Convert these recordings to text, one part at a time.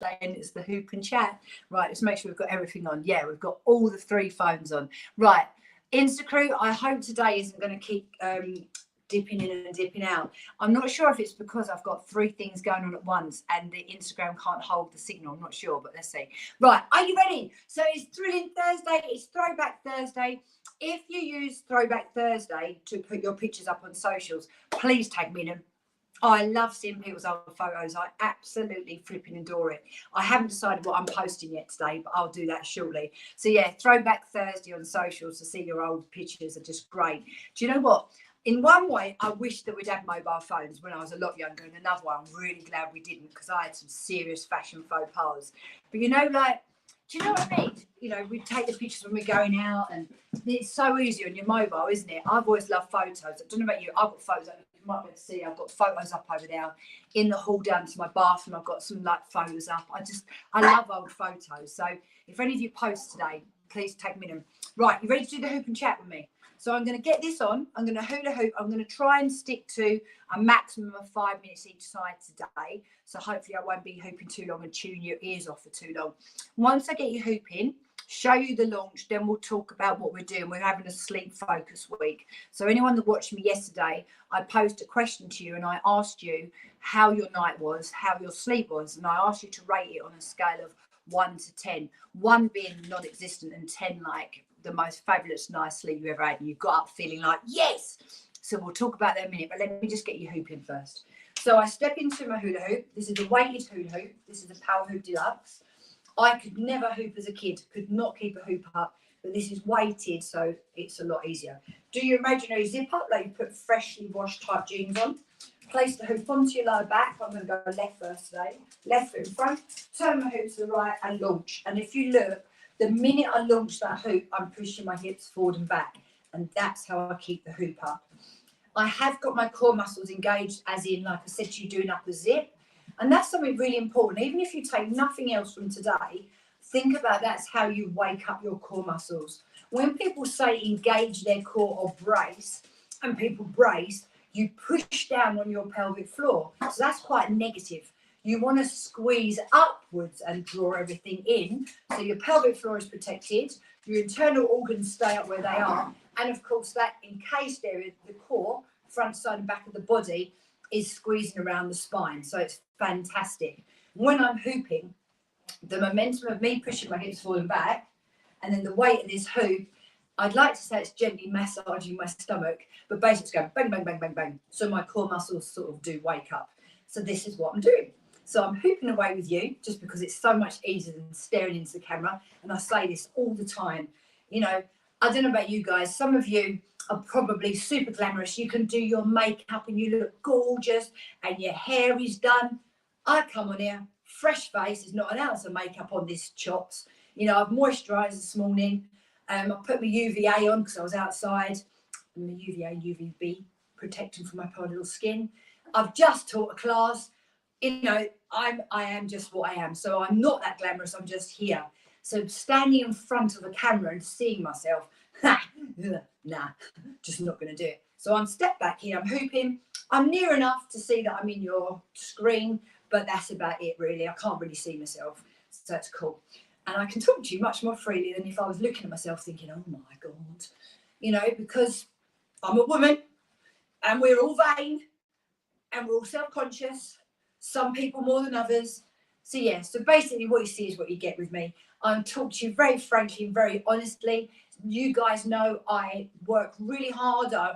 saying it's the Hoop and Chat. Right, let's make sure we've got everything on. Yeah, we've got all the 3 phones on. Right, Instacrew, I hope today isn't going to keep dipping in and dipping out. I'm not sure if it's because I've got 3 things going on at once and the Instagram can't hold the signal. I'm not sure, but let's see. Right, are you ready? So it's Thrilling Thursday. It's Throwback Thursday. If you use Throwback Thursday to put your pictures up on socials, please tag me in them. I love seeing people's old photos. I absolutely flipping adore it. I haven't decided what I'm posting yet today, but I'll do that shortly. So yeah, Throwback Thursday on socials to see your old pictures are just great. Do you know what? In one way, I wish that we'd had mobile phones when I was a lot younger. And another one, I'm really glad we didn't, because I had some serious fashion faux pas. But you know, like, do you know what I mean? You know, we take the pictures when we're going out, and it's so easy on your mobile, isn't it? I've always loved photos. I don't know about you. I've got photos. You might be able to see. I've got photos up over there in the hall down to my bathroom. I've got some like photos up. I love old photos. So if any of you post today, please tag me in them. Right, you ready to do the Hoop and Chat with me? So I'm going to get this on. I'm going to hula hoop. I'm going to try and stick to a maximum of 5 minutes each side today. So hopefully I won't be hooping too long and chewing your ears off for too long. Once I get you hooping, show you the launch, then we'll talk about what we're doing. We're having a sleep focus week. So anyone that watched me yesterday, I posed a question to you and I asked you how your night was, how your sleep was. And I asked you to rate it on a scale of 1 to 10. 1 being non-existent and 10 like the most fabulous nice sleep you ever had, and you got up feeling like yes. So we'll talk about that in a minute, but let me just get you hooping first. So I step into my hula hoop. This is a weighted hula hoop. This is a Power Hoop Deluxe. I could never hoop as a kid, could not keep a hoop up, but this is weighted, so it's a lot easier. Do your imaginary zip up, like you put freshly washed type jeans on. Place the hoop onto your lower back. I'm going to go left first today. Left foot in front, turn my hoop to the right and launch. And if you look, the minute I launch that hoop, I'm pushing my hips forward and back. And that's how I keep the hoop up. I have got my core muscles engaged, as in, like I said to you, doing up a zip. And that's something really important. Even if you take nothing else from today, think about that's how you wake up your core muscles. When people say engage their core or brace, and people brace, you push down on your pelvic floor. So that's quite negative. You want to squeeze upwards and draw everything in. So your pelvic floor is protected. Your internal organs stay up where they are. And of course, that encased area, the core, front, side and back of the body, is squeezing around the spine. So it's fantastic. When I'm hooping, the momentum of me pushing my hips forward and back, and then the weight of this hoop, I'd like to say it's gently massaging my stomach, but basically it's going bang, bang, bang, bang, bang. So my core muscles sort of do wake up. So this is what I'm doing. So I'm hooping away with you just because it's so much easier than staring into the camera. And I say this all the time. You know, I don't know about you guys. Some of you are probably super glamorous. You can do your makeup and you look gorgeous and your hair is done. I come on here, fresh face. There's not an ounce of makeup on this chops. You know, I've moisturised this morning. I put my UVA on because I was outside. And the UVA, UVB, protecting from my poor little skin. I've just taught a class. You know, I am just what I am. So I'm not that glamorous. I'm just here. So standing in front of a camera and seeing myself, nah, just not going to do it. So I'm stepped back here. I'm hooping. I'm near enough to see that I'm in your screen, but that's about it, really. I can't really see myself. So that's cool. And I can talk to you much more freely than if I was looking at myself thinking, oh, my God. You know, because I'm a woman and we're all vain and we're all self-conscious. Some people more than others. So yeah, so basically what you see is what you get with me. I'm talking to you very frankly and very honestly. You guys know I work really hard. I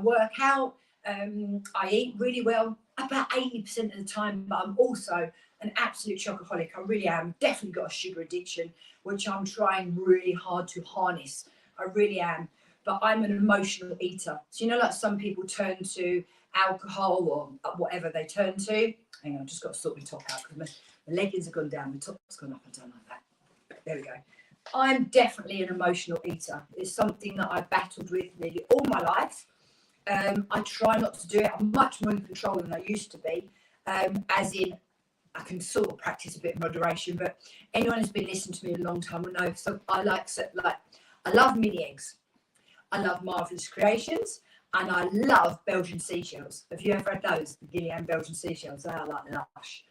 work out. I eat really well about 80% of the time, but I'm also an absolute chocoholic. I really am. Definitely got a sugar addiction, which I'm trying really hard to harness. I really am. But I'm an emotional eater. So, you know, like some people turn to alcohol or whatever they turn to. Hang on, I've just got to sort my top out because my leggings have gone down, my top's gone up. I don't like that. There we go. I'm definitely an emotional eater. It's something that I've battled with nearly all my life. I try not to do it. I'm much more in control than I used to be, as in I can sort of practice a bit of moderation, but anyone who's been listening to me a long time will know. So I love mini eggs. I love Marvellous Creations, and I love Belgian seashells. Have you ever had those? The Gillian Belgian seashells, they are like lush.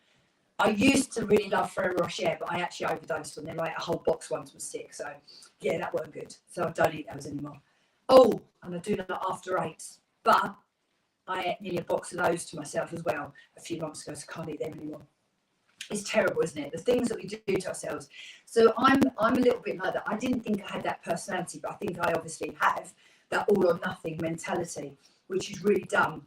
I used to really love Ferrero Rocher, but I actually overdosed on them. Like a whole box once was sick. So yeah, that weren't good. So I don't eat those anymore. Oh, and I do that after 8. But I ate nearly a box of those to myself as well a few months ago, so I can't eat them anymore. It's terrible, isn't it? The things that we do to ourselves. So I'm a little bit like that. I didn't think I had that personality, but I think I obviously have that all or nothing mentality, which is really dumb.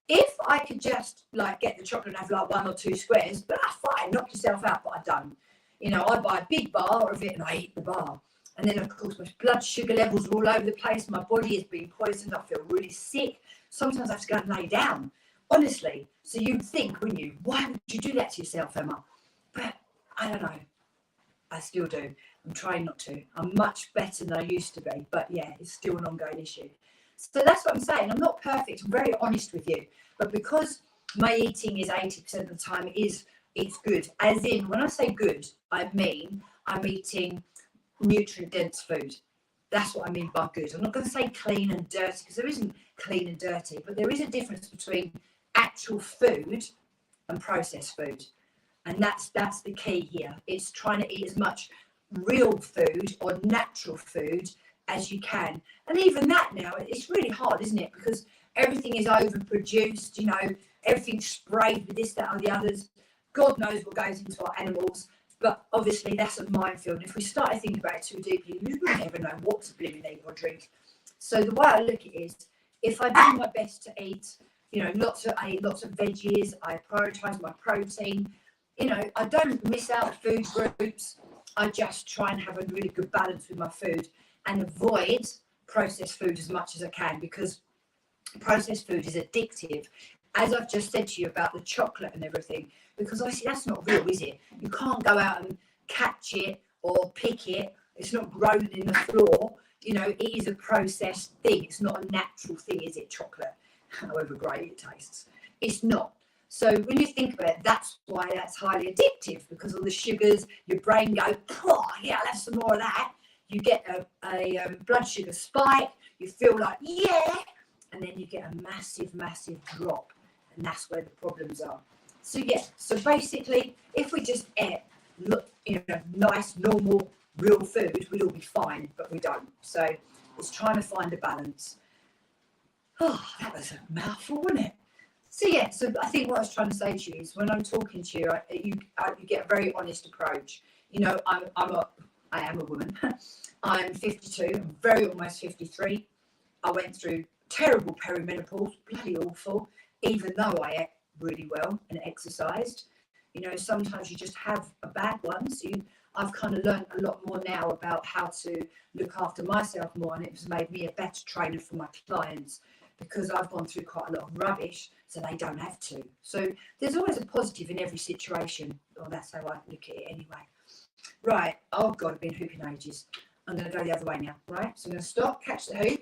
If I could just like get the chocolate and have like 1 or 2 squares, but that's fine, knock yourself out, but I don't. You know, I buy a big bar of it and I eat the bar. And then of course my blood sugar levels are all over the place. My body is being poisoned. I feel really sick. Sometimes I have to go and lay down. Honestly. So you'd think, wouldn't you, why would you do that to yourself, Emma? But I don't know. I still do. I'm trying not to. I'm much better than I used to be. But yeah, it's still an ongoing issue. So that's what I'm saying. I'm not perfect. I'm very honest with you. But because my eating is 80% of the time, it's good. As in, when I say good, I mean I'm eating nutrient-dense food. That's what I mean by good. I'm not going to say clean and dirty, because there isn't clean and dirty. But there is a difference between actual food and processed food. And that's the key here. It's trying to eat as much real food or natural food as you can. And even that now, it's really hard, isn't it? Because everything is overproduced, you know, everything's sprayed with this, that, or the others. God knows what goes into our animals. But obviously, that's a minefield. If we started thinking about it too deeply, we would never know what to eliminate or drink. So the way I look at it is, if I do my best to eat, you know, lots of veggies, I prioritise my protein, you know, I don't miss out food groups. I just try and have a really good balance with my food and avoid processed food as much as I can, because processed food is addictive. As I've just said to you about the chocolate and everything, because obviously that's not real, is it? You can't go out and catch it or pick it. It's not grown in the floor. You know, it is a processed thing. It's not a natural thing, is it, chocolate? However great it tastes. It's not. So when you think about it, that's why that's highly addictive, because all the sugars, your brain goes, oh, yeah, let's have some more of that. You get a blood sugar spike. You feel like, yeah. And then you get a massive, massive drop. And that's where the problems are. So, yeah. So basically, if we just ate, you know, nice, normal, real food, we'd all be fine. But we don't. So it's trying to find a balance. Oh, that was a mouthful, wasn't it? So yeah, so I think what I was trying to say to you is, when I'm talking to you, you get a very honest approach. You know, I am a woman. I'm 52. I'm very almost 53. I went through terrible perimenopause, bloody awful. Even though I ate really well and exercised, you know, sometimes you just have a bad one. So I've kind of learned a lot more now about how to look after myself more, and it's made me a better trainer for my clients, because I've gone through quite a lot of rubbish, so they don't have to. So there's always a positive in every situation. Or that's how I look at it anyway. Right. Oh, God, I've been hooping ages. I'm going to go the other way now, right? So I'm going to stop, catch the hoop,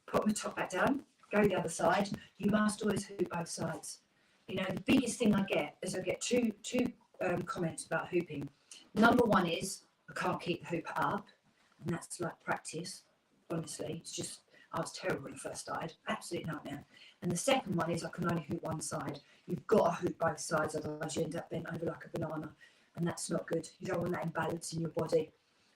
put my top back down, go the other side. You must always hoop both sides. You know, the biggest thing I get is I get two comments about hooping. Number one is, I can't keep the hoop up, and that's like practice. Honestly, it's just, I was terrible when I first started, absolute nightmare. And the second one is, I can only hoop one side. You've got to hoop both sides, otherwise you end up bent over like a banana, and that's not good. You don't want that imbalance in your body.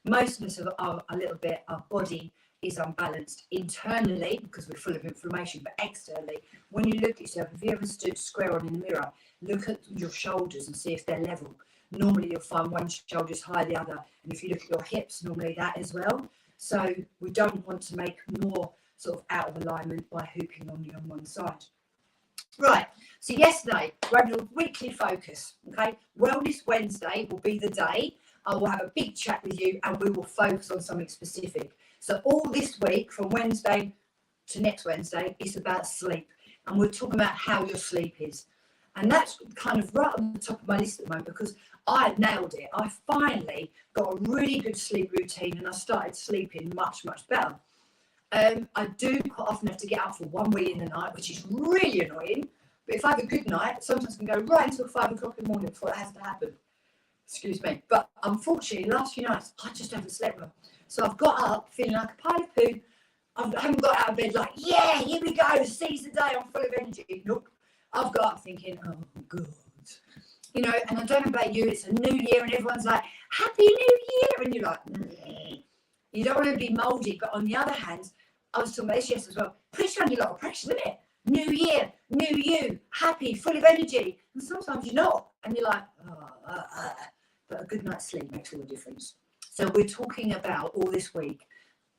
Most of us are a little bit, our body is unbalanced internally because we're full of inflammation, but externally, when you look at yourself, if you ever stood square on in the mirror, look at your shoulders and see if they're level. Normally you'll find one shoulder's higher than the other, and if you look at your hips, normally that as well. So we don't want to make more sort of out of alignment by hooping on one side. Right, so yesterday we're having a weekly focus, okay? Wellness Wednesday will be the day I will have a big chat with you, and we will focus on something specific. So all this week, from Wednesday to next Wednesday, is about sleep, and we're talking about how your sleep is. And that's kind of right on the top of my list at the moment, because I nailed it. I finally got a really good sleep routine, and I started sleeping much, much better. I do quite often have to get up for 1 wee in the night, which is really annoying. But if I have a good night, sometimes I can go right until 5 o'clock in the morning before it has to happen. Excuse me. But unfortunately, the last few nights, I just haven't slept well. So I've got up feeling like a pile of poo. I haven't got out of bed like, yeah, here we go, seize the day, I'm full of energy. Nope. I've got up thinking, oh, God. you know, and I don't know about you, it's a new year and everyone's like, Happy New Year. And you're like, you don't want to be mouldy. But on the other hand, I was talking about this yesterday as well, puts you under a lot of pressure, isn't it? New year, new you, happy, full of energy. And sometimes you're not. And you're like, but a good night's sleep makes all the difference. So we're talking about all this week,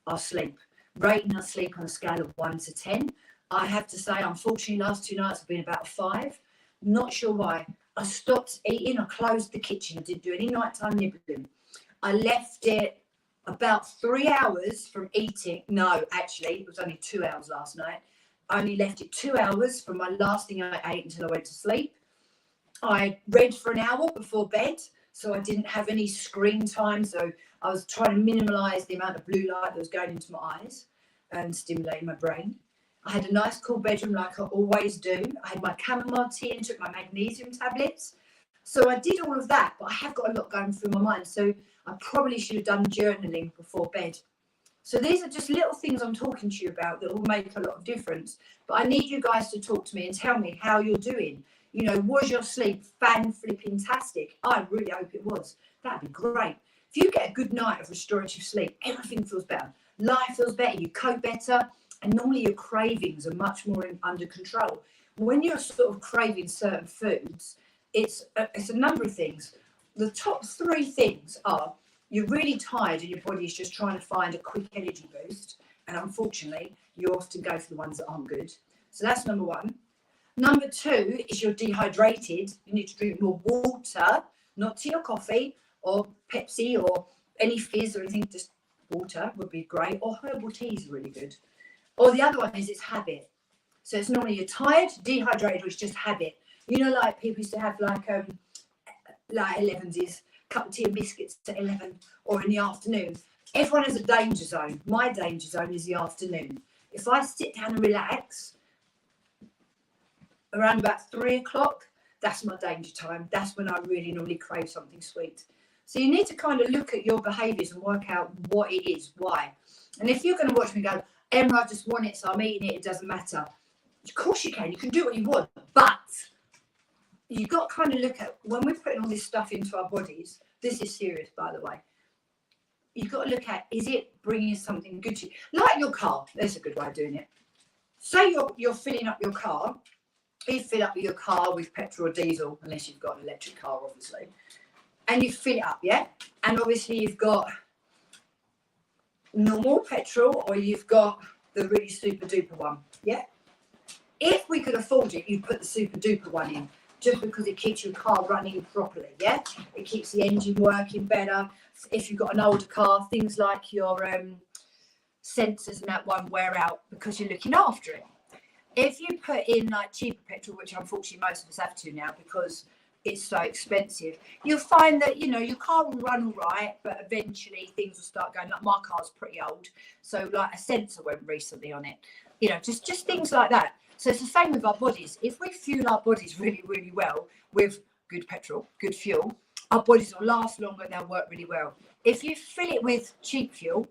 our sleep, rating our sleep on a scale of 1 to 10. I have to say, unfortunately, last 2 nights have been about 5. Not sure why. I stopped eating. I closed the kitchen. I didn't do any nighttime nibbling. I left it about 3 hours from eating. No, actually, it was only 2 hours last night. I only left it 2 hours from my last thing I ate until I went to sleep. I read for an hour before bed, so I didn't have any screen time. So I was trying to minimise the amount of blue light that was going into my eyes and stimulating my brain. I had a nice cool bedroom like I always do. I had my chamomile tea and took my magnesium tablets. So I did all of that, but I have got a lot going through my mind. So I probably should have done journaling before bed. So these are just little things I'm talking to you about that will make a lot of difference. But I need you guys to talk to me and tell me how you're doing. You know, was your sleep fan-flipping-tastic? I really hope it was. That'd be great. If you get a good night of restorative sleep, everything feels better. Life feels better. You cope better. And normally your cravings are much more under control. When you're sort of craving certain foods, it's a number of things. The top 3 things are you're really tired and your body's just trying to find a quick energy boost. And unfortunately, you often go for the ones that aren't good. So that's number 1. Number 2 is you're dehydrated. You need to drink more water, not tea or coffee or Pepsi or any fizz or anything. Just water would be great. Or herbal tea is really good. Or the other one is it's habit. So it's normally you're tired, dehydrated, or it's just habit. You know, like people used to have like 11s, cup of tea and biscuits at 11 or in the afternoon. Everyone has a danger zone. My danger zone is the afternoon. If I sit down and relax around about 3 o'clock, that's my danger time. That's when I really normally crave something sweet. So you need to kind of look at your behaviours and work out what it is, why. And if you're going to watch me go, Emma, I just want it, so I'm eating it, it doesn't matter. Of course you can. You can do what you want. But you've got to kind of look at, when we're putting all this stuff into our bodies, this is serious, by the way. You've got to look at, is it bringing something good to you? Like your car. There's a good way of doing it. Say you're filling up your car. You fill up your car with petrol or diesel, unless you've got an electric car, obviously. And you fill it up, yeah? And obviously you've got normal petrol or you've got the really super duper one, yeah? If we could afford it, you'd put the super duper one in, just because it keeps your car running properly, yeah? It keeps the engine working better. If you've got an older car, things like your sensors and that won't wear out because you're looking after it. If you put in like cheaper petrol, which unfortunately most of us have to now because it's so expensive, you'll find that, you know, your car will run all right, but eventually things will start going. Like my car's pretty old, so like a sensor went recently on it, you know, just things like that. So it's the same with our bodies. If we fuel our bodies really, really well with good petrol, good fuel, our bodies will last longer and they'll work really well. If you fill it with cheap fuel,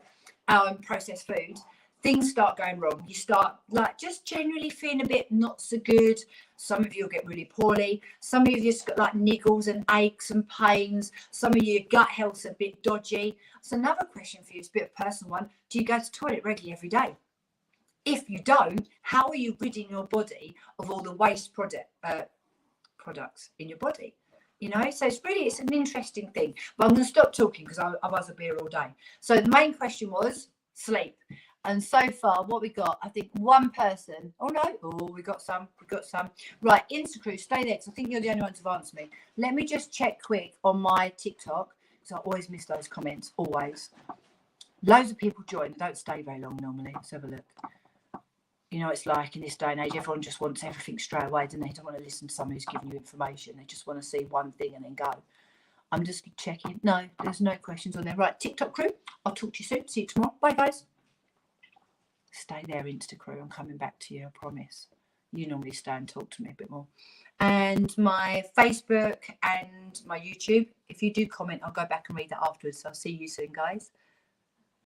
processed food, things start going wrong. You start like just generally feeling a bit not so good. Some of you will get really poorly. Some of you just got like niggles and aches and pains. Some of your gut health's a bit dodgy. So another question for you, it's a bit of a personal one. Do you go to the toilet regularly every day? If you don't, how are you ridding your body of all the waste products in your body? You know, so it's an interesting thing. But I'm going to stop talking because I was a beer all day. So the main question was sleep. And so far, what we got, I think one person. Oh no! Oh, we got some. Right, Instacrew, stay there because I think you're the only one to answer me. Let me just check quick on my TikTok because I always miss those comments. Always. Loads of people join. Don't stay very long normally. Let's have a look. You know, it's like in this day and age, everyone just wants everything straight away, don't they? They don't want to listen to someone who's giving you information. They just want to see one thing and then go. I'm just checking. No, there's no questions on there. Right, TikTok crew. I'll talk to you soon. See you tomorrow. Bye, guys. Stay there, Instacrew. I'm coming back to you, I promise. You normally stay and talk to me a bit more. And my Facebook and my YouTube. If you do comment, I'll go back and read that afterwards. So I'll see you soon, guys.